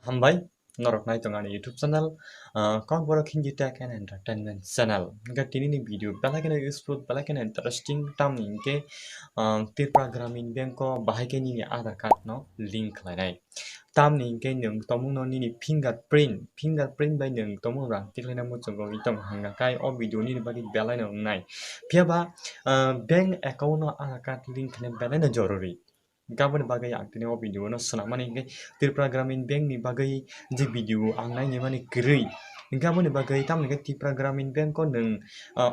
Hambai norok nai tong ani YouTube channel kok borok hindi tech and entertainment channel hingga tini ni video belakang useful belakang interesting tam hingke tirpa gramin bank ko bahai ke ni Aadhaar card no link lainai tam ni hingke nung tomung no ni fingerprint by nung tomung rang tiklena mo chongo itong hanga kai o video ni bagi belai no nai phiaba bank account no Aadhaar card link ne belai no jorori gabon bagai ang o video no senamani hingke Tripura Gramin Bank ni bagai je video ang nai ni mani geri gabon bagai tam ni Tripura Gramin Bank ko nung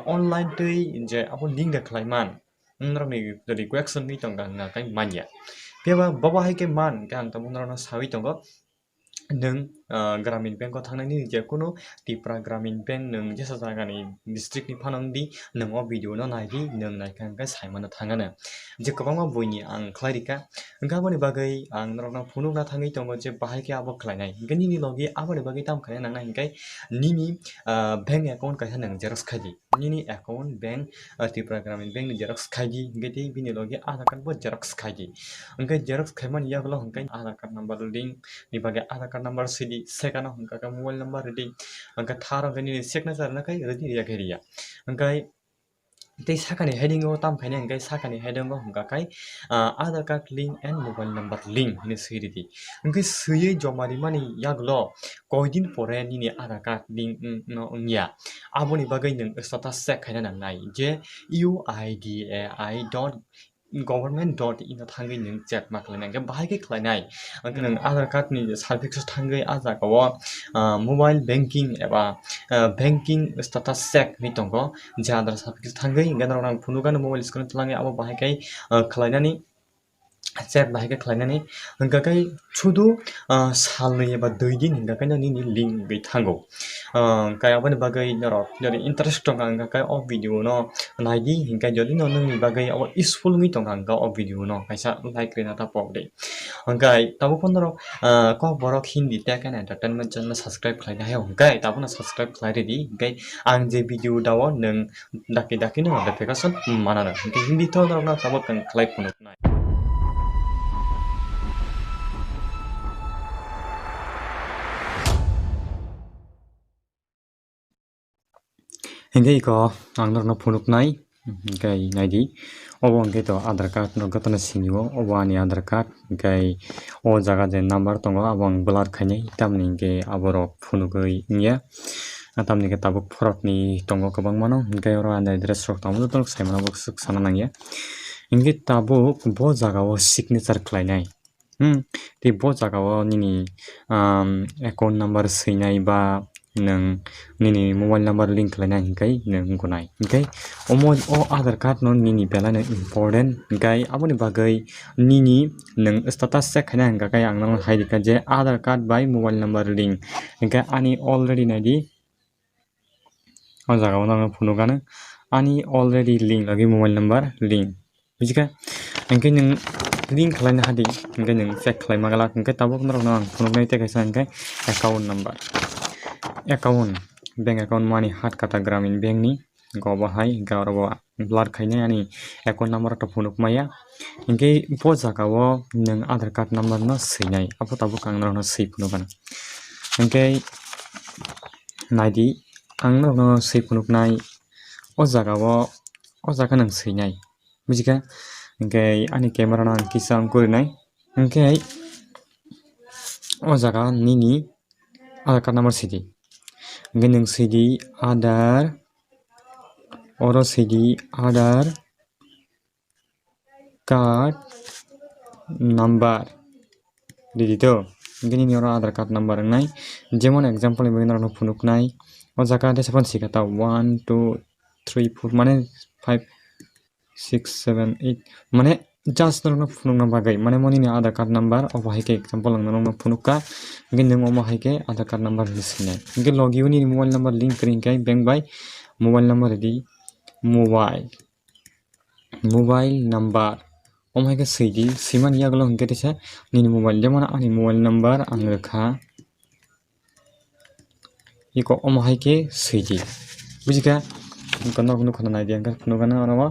online tei je abo link da klaiman ngrok ni dari question ni tong gang kai manya Piaba baba hai ke man gang tamung no sawi tongo nung Gramin Bank ko thangnani je kuno Tripura Gramin Bank nung jesa jaga ni district ni phanang di nung o video no nai di nung nai kan kai saimano thangana je kwbangma boini ang khlairika gaboni bagai ang norokna phunukna thangui tongo je bahai ke abo khlainai gani ni logi aboni bagai tam khaina nangnai hingkai nini bank account kaisa nang xerox khaidi nini account bank Tripura Gramin Bank ni xerox khaidi hingkai tei bini logi Aadhaar card bo xerox khaidi hingkai xerox khaimani yaklo hingkai Aadhaar card number link ni bagai Aadhaar card number sidi second hingka mobile number ready hingka tharo gani signature na kai ready riya khairiya hingkai tei sakani heading o tam khaina hingkai sakani heading o hingka kai Aadhaar card link and mobile number link hini siridi hingkai suyui jomari mani yaklo koidin pore nini Aadhaar card link no wngya aboni bagai nung status check khaina nangnai je uidai.government.in no thangui nung check ma khlainai hingke bahai ke khlainai hingke nung Aadhaar card ni certificate thangui ah jaga o mobile banking eba banking status check ni tongo je Aadhaar certificate thangui hingke norok phunukgano mobile screen thlangi abo bahai kai khlainani check bahai ke khlainani hingka kai chudu salni eba 2 din hingka kai nini link gui thango kai aboni bagai norok jodi interest tonga hingka kai o video no naidi hingka jodi no nungni bagai abo useful ungui tonga hingka o video no kaisa like rena tapok de hingkai tabo pon norok kok borok hindi tech and entertainment channel subscribe khlaina hayo hingkai tabo no subscribe khlai ready hingkai ang je video dao nung daki no notification manana hingkai hindi to norok no tabo kang khlai phunuknai hingke iko ang norok no phunuknai hingkai naidi obo hingke to Aadhaar card no gotano sinio obo ani Aadhaar card hingkai o jaga je number tongo abo ang blur khainai tamni hingke aborok phunugui wngya tamni ke tabuk phorok ni tongo kwbangma no hingkai oro ani dress rok tamo joto saimano bo sana nangya hingke tabuk bo jaga o signature khlainai tei bo jaga o nini account number swinai ba nung nini mobile number link khlainai hingkai nung gonai hingkai o Aadhaar card no nini belai no important hingkai aboni bagai nini nung status check khaina hingka kai ang no haidika je Aadhaar card by mobile number link hingkai ani already naidi o jaga o no phunukano ani already link lagi mobile number link bujika hingkai nung link khlaina hadi hingkai nung check khlaima galak hingkai tabuk norok no ang phunuknai tei kaisa hingkai account number bank account mani Hatkata Gramin Bank ni gobo hai hingka oro bo blur khainai ani account number to phunukmaya hingkai bo jaga o nung Aadhaar card number no swinai abo tabuk ang norok no swi phunukano hingkai naidi ang norok no swi phunuknai o jaga nung swinai bujika hingkai ani camera no ang kisa kurinai hingkai o jaga nini Aadhaar card number sidi hingkai nung sidi Aadhaar card number didi to hingkai nini oro Aadhaar card number wngnai jemon example ni bagui norok no phunuknai o jaga desapon sikata 1 2 3 4 mane 5 6 7 8 mane just norok no phunukna bagai mane monini Aadhaar card number obo haike example ang norok no phunukka hingkai nung omo haike Aadhaar card number ni swinai hingkai logi uni mobile number link kori hingkai bank by mobile number ready mobile number omo haike swidi swimani yaklo hingkai teisa nini mobile jemon ani mobile number ang rekha iko omo haike swidi bujika hingka norok nukha naidi hingka phunukano oro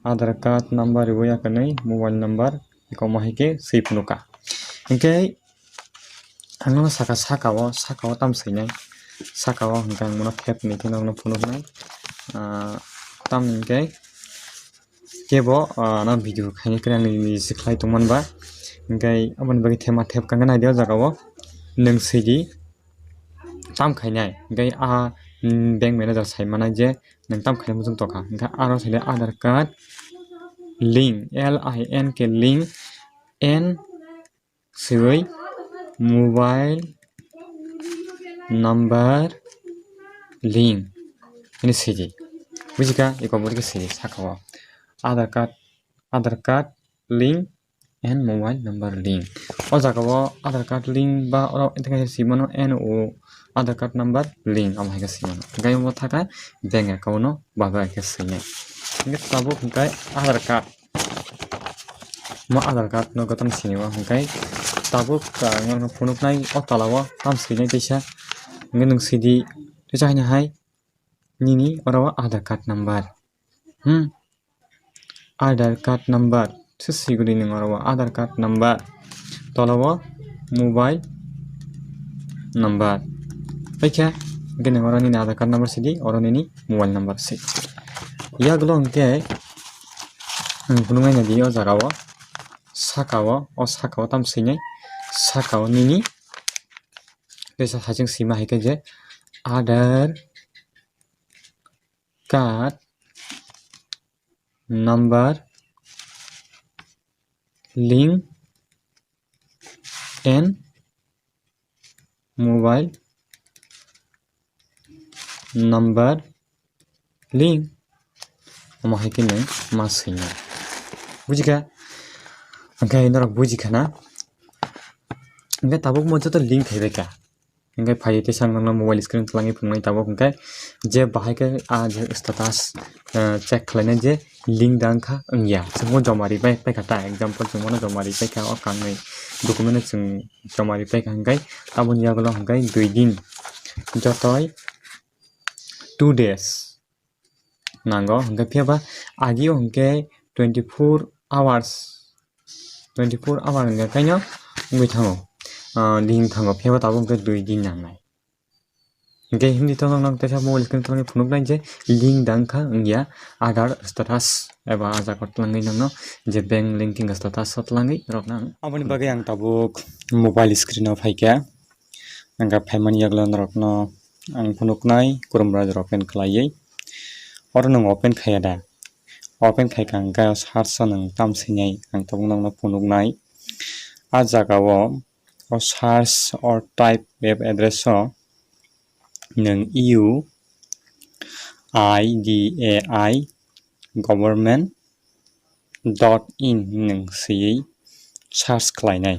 Aadhaar card number riboya kanai mobile number iko omo haike swi phunuka hingkai Angno saka o tam seinai saka o hingke angno tap ni khe no phunuknai tam hingke kebo no video khaini khe ni siklai tongmanba hingkai aboni bagui thema thep kangkha naide o jaga o nung sidi tam khainai hingkai bank manager saimannai je nung tam khainai muchung tongkha hingkhe aro saide Aadhaar card link LIN ke link N sui mobile number link ini sidi bujika iko burike sidi saka o Aadhaar card link and mobile number link o jaga o Aadhaar card link ba oro intake simano NO Aadhaar card number link amo haike simano hingkai mo thaka bank account no baga haike sinai hingke tabuk hingkai Aadhaar card mo Aadhaar card no gotang sinio hingkai tabuk ngano phunuknai o tala o tam sinai teisa hingke nung sidi teisa haino hai nini oro Aadhaar card number Aadhaar card number siguri ning oro Aadhaar card number tola o mobile number paikha hingke ning oro nini Aadhaar card number sidi oro nini mobile number sidi yagulo hingke phunuknai nadi o jaga o saka o tam sinai saka o nini teisa haching sima haike je Aadhaar card number link and mobile number link amo haike nung ma sinai bujika hingkai norok bujikhana hingkai tabuk mo joto link khaibai ka hingkai phai teisa nangno mobile screen tlangi phungnai tabuk hingkai je bahaike je status check khlainai je link dangkha wngya chungmo joma ripai paikha ta example chungmo joma ripai kha o kangnai document chung joma ripai kha hingkai aboni yagulo hingkai 2 din jotoi 2 days nango hingkai phiaba agio hingkai 24 hours hingka kaino ungui thango link thango phiaba tabuk hingkai 2 din nangnai hingke hindi to nang teisa mobile screen tlangi phunuknai je link dangkha wngya Aadhaar status eba ajako tlangi nangno je bank linking status o tlangi rok nang aboni bagai ang tabuk mobile screen o phaikha angka phaimani yagulo norokno ang phunuknai chrome browser open khlaiui oro nung open khaya da open khaika hingka search o nung tam sinai ang tabuk nangno phunuknai jaga o search or type web address o nung UIDAI government.in nung siui search khlainai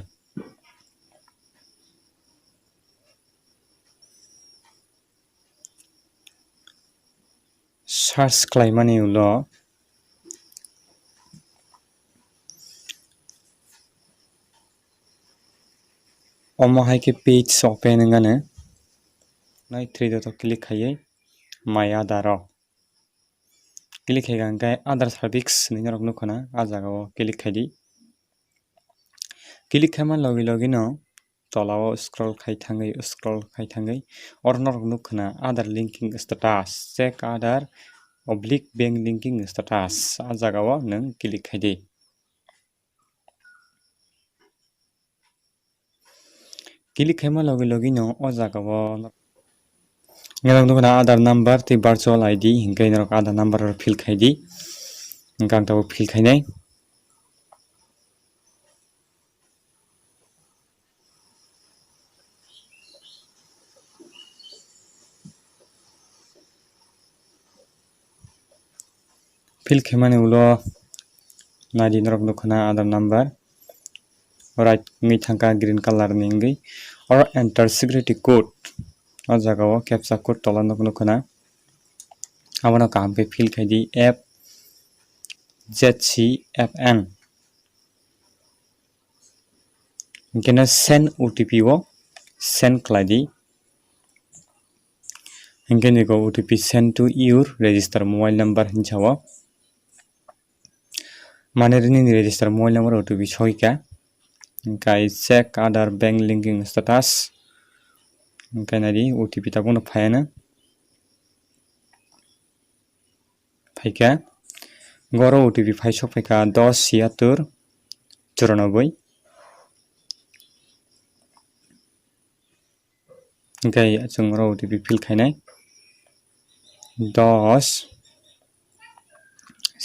search khlaimani ulo omo haike page open wngmano nai 3 dot o click khaiui my Aadhaar o click khaika hingkai Aadhaar service ni norok nukha na jaga o click khaidi click khaima logi no tola o scroll khai thangui oro norok nukha na Aadhaar linking status check Aadhaar / bank linking status jaga o nung click khaidi click khaima logi no o jaga o ngerang nukha Aadhaar number tei virtual ID hingkai norok Aadhaar number fill khaidi hingka ang tabuk fill khainai fill khaimani ulo nadi norok nukha na Aadhaar number right ngui thangka green color ni ngui or enter security code o jaga o captcha code tola nukha na abono kaham ke fill khaidi FZCFN hingke send OTP o send khlaidi hingke niko OTP send to your register mobile number hinsao manerini register mobile number OTP soika hingkai check Aadhaar bank linking status Angkai nadi OTP tabung phaina phaika goro OTP phaisok phaika 10 76 94 angkai chung ro OTP fill khainai 10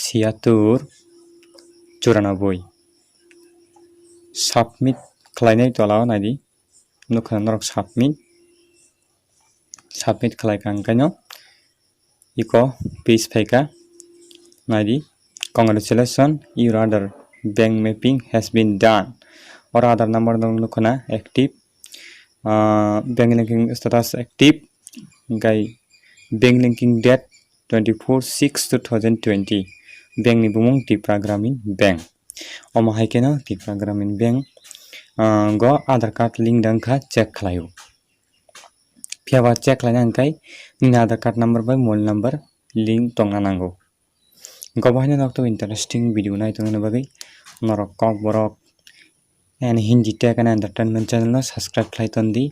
76 94 submit khlainai tolao nadi nukha norok submit khlaika angkai no iko page phaika nadi congratulations your other bank mapping has been done or other number dong nukhana active bank linking status active angkai bank linking date 24/6/2020 bank ni bumung Tripura Gramin Bank omo haike no Tripura Gramin Bank go Aadhaar card link dangkha check khlaio phiaba check khlaina angkai ni Aadhaar card number by mobile number link tongna nango gobaino nokto interesting video nai tongna bagui norok kok borok and Hindi tech and entertainment channel no subscribe khlai tondi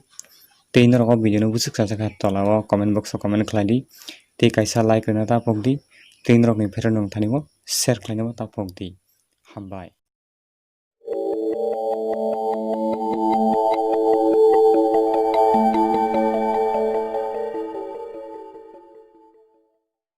tei norok video no busuk sajak tolao comment box o comment khlai di tei kaisa like rwna tapok di tei norok ni pherok nong thani o share khlaina tapok di hambai।